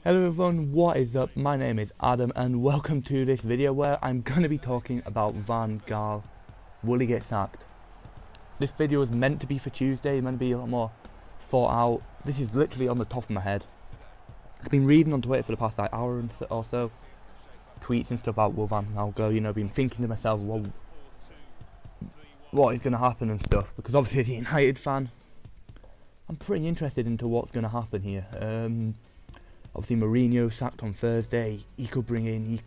Hello everyone, what is up? My name is Adam and welcome to this video where I'm going to be talking about Van Gaal. Will he get sacked? This video is meant to be for Tuesday, meant to be a lot more thought out. This is literally on the top of my head. I've been reading on Twitter for the past hour or so, tweets and stuff about will Van Gaal go, been thinking to myself, well, what is going to happen and stuff, because obviously as a United fan, I'm pretty interested into what's going to happen here. Obviously Mourinho sacked on Thursday. He could bring in,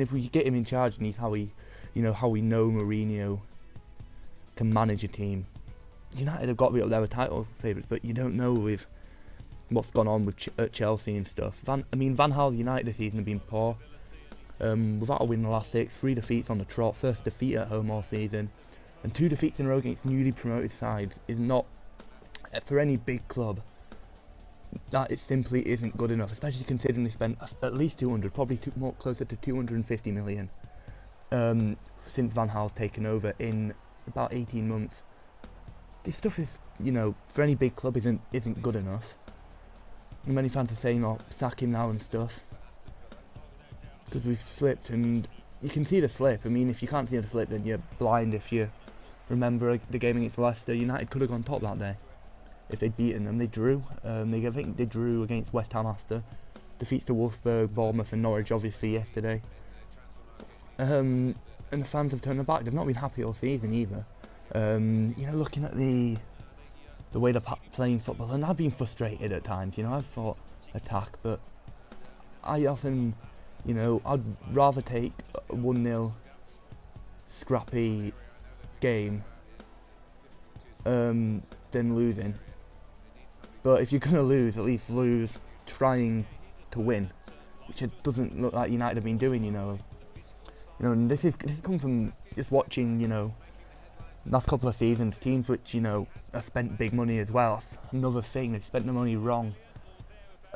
if we get him in charge and he's how we know Mourinho can manage a team. United have got to be up there with title favourites, but you don't know with what's gone on with at Chelsea and stuff. Van Gaal United this season have been poor. Without a win in the last 6, 3 defeats on the trot, first defeat at home all season, and 2 defeats in a row against newly promoted side is not, for any big club, that it simply isn't good enough, especially considering they spent at least 200, probably more closer to 250 million since Van Gaal's taken over in about 18 months. This stuff is, for any big club isn't good enough. And many fans are saying, "Oh, sack him now" and stuff, because we've slipped, and you can see the slip. If you can't see the slip, then you're blind. If you remember the game against Leicester, United could have gone top that day. If they'd beaten them, they drew. I think they drew against West Ham after defeats to Wolfsburg, Bournemouth and Norwich obviously yesterday. And the fans have turned their back. They've not been happy all season either. Looking at the way they're playing football, and I've been frustrated at times. I've thought attack, but I often, I'd rather take a 1-0 scrappy game than losing. But if you're going to lose, at least lose trying to win, which it doesn't look like United have been doing, And this come from just watching, last couple of seasons, teams which, have spent big money as well. That's another thing, they've spent the money wrong.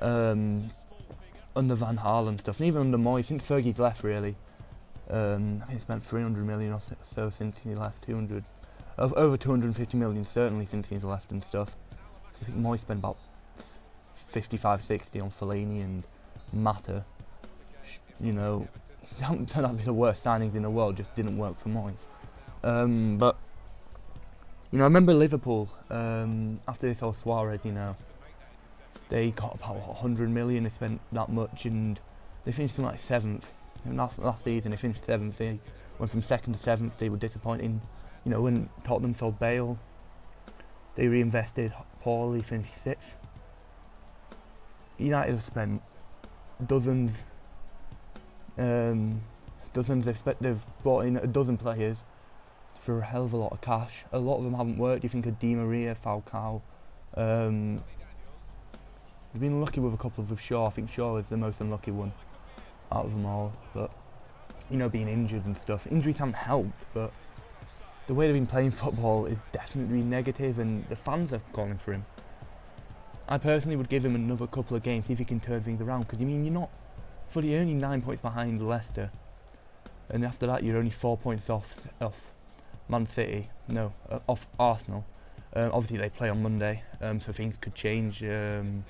Under Van Gaal and stuff, and even under Moyes, since Fergie's left really. I think he spent 300 million or so since he left, over 250 million certainly since he's left and stuff. I think Moyes spent about 55-60 on Fellaini and Mata. Haven't turned out to be the worst signings in the world, just didn't work for Moyes. But I remember Liverpool after this whole Suarez, they got about 100 million. They spent that much, and they finished in like 7th. Last season they finished 7th. They went from 2nd to 7th. They were disappointing. When Tottenham sold Bale, they reinvested poorly, finished 6th. United have spent dozens. They've brought in a dozen players for a hell of a lot of cash. A lot of them haven't worked. You think of Di Maria, Falcao. They've been lucky with a couple with Shaw. I think Shaw is the most unlucky one out of them all. But being injured and stuff. Injuries haven't helped, but the way they've been playing football is definitely negative, and the fans are calling for him. I personally would give him another couple of games, see if he can turn things around, because you're only 9 points behind Leicester, and after that you're only 4 points off Man City, off Arsenal. Obviously they play on Monday, so things could change. And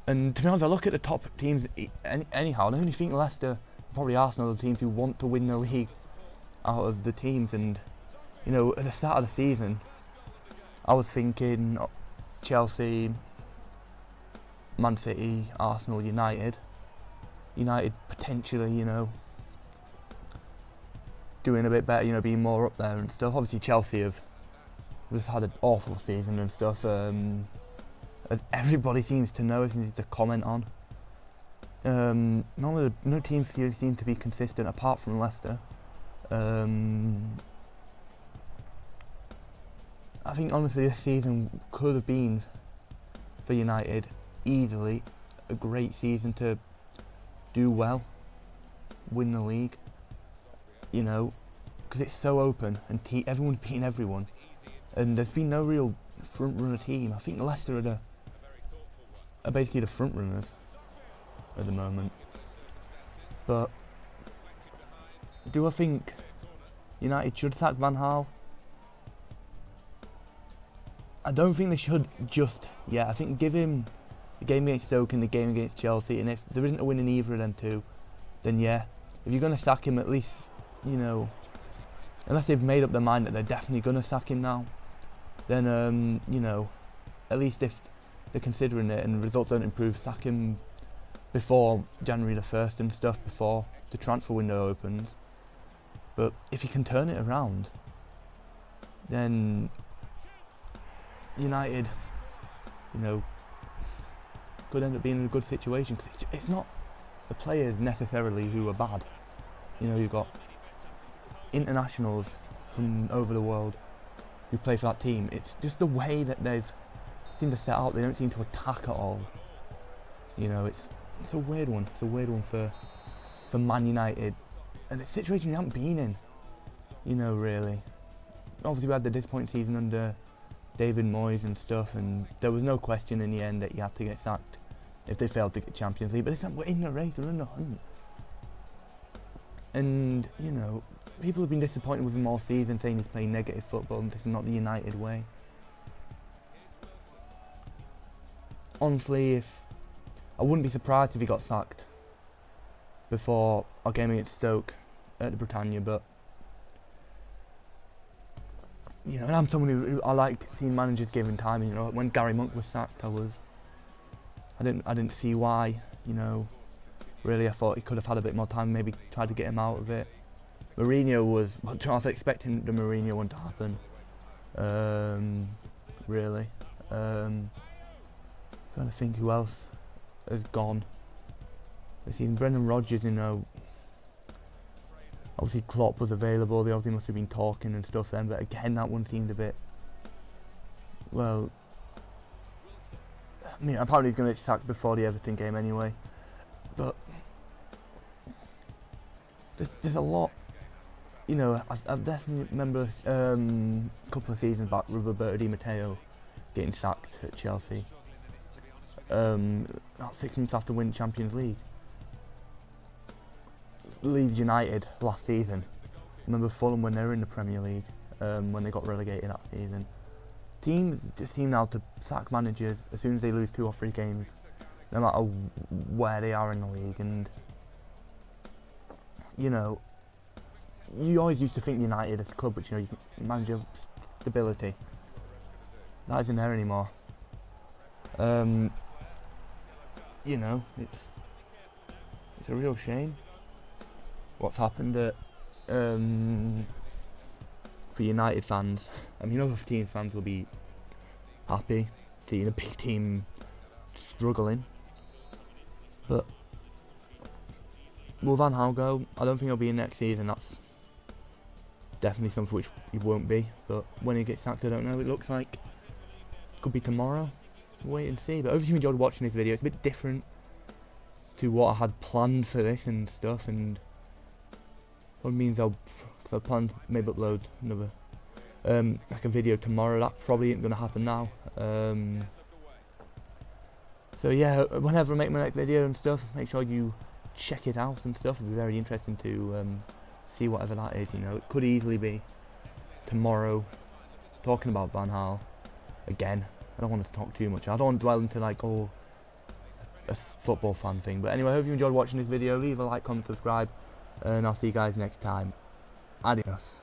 to be honest, I look at the top teams anyhow, and I only think Leicester, probably Arsenal, are the teams who want to win the league out of the teams. And at the start of the season I was thinking Chelsea, Man City, Arsenal, United potentially doing a bit better, being more up there and stuff. Obviously Chelsea have had an awful season and stuff, as everybody seems to know, seems to comment on. No teams seem to be consistent apart from Leicester. I think honestly this season could have been for United easily a great season to do well, win the league, because it's so open and everyone's beating everyone, and there's been no real front runner team. I think Leicester are basically the front runners at the moment. But do I think United should sack Van Gaal? I don't think they should just yet. I think give him the game against Stoke and the game against Chelsea, and if there isn't a win in either of them two, then yeah, if you're going to sack him, at least, you know, unless they've made up their mind that they're definitely going to sack him now, then, you know, at least if they're considering it and results don't improve, sack him before January the 1st and stuff, before the transfer window opens. But if you can turn it around, then United, you know, could end up being in a good situation, because it's not the players necessarily who are bad. You know, you've got internationals from over the world who play for that team. It's just the way that they've seemed to set out. They don't seem to attack at all. You know, it's a weird one. It's a weird one for Man United, and it's a situation you haven't been in. You know, really. Obviously, we had the disappointing season under David Moyes and stuff, and there was no question in the end that you had to get sacked if they failed to get Champions League. But it's like, we're in the race, we're in the hunt. And, you know, people have been disappointed with him all season, saying he's playing negative football and this is not the United way. Honestly, I wouldn't be surprised if he got sacked before our game against Stoke at the Britannia, but you know, and I'm someone who I like seeing managers given time. You know, when Gary Monk was sacked, I didn't see why. You know, really, I thought he could have had a bit more time. Maybe tried to get him out of it. Mourinho was, I was expecting the Mourinho one to happen. Really. Trying to think who else has gone this season. Brendan Rodgers, you know. Obviously Klopp was available, they obviously must have been talking and stuff then, but again that one seemed a bit, well, I mean, apparently he's going to get sacked before the Everton game anyway, but there's a lot, you know. I definitely remember a couple of seasons back with Roberto Di Matteo getting sacked at Chelsea, about 6 months after winning Champions League. Leeds United last season. Remember Fulham when they were in the Premier League, when they got relegated that season. Teams just seem now to sack managers as soon as they lose 2 or 3 games, no matter where they are in the league. And you know, you always used to think United as a club, which, you know, you can manage your stability. That isn't there anymore. You know, it's a real shame what's happened at, for United fans. I mean, other team fans will be happy seeing a big team struggling, but will Van Gaal go? I don't think he'll be in next season. That's definitely something which he won't be, but when he gets sacked, I don't know. It looks like it could be tomorrow. Wait and see. But I hope you enjoyed watching this video. It's a bit different to what I had planned for this and stuff, and what means because I planned to maybe upload another like a video tomorrow. That probably ain't gonna happen now. So yeah, whenever I make my next video and stuff, make sure you check it out and stuff. It'll be very interesting to see whatever that is. You know, it could easily be tomorrow, talking about Van Gaal again. I don't want to talk too much. I don't want to dwell into like a football fan thing. But anyway, I hope you enjoyed watching this video. Leave a like, comment, subscribe, and I'll see you guys next time. Adios.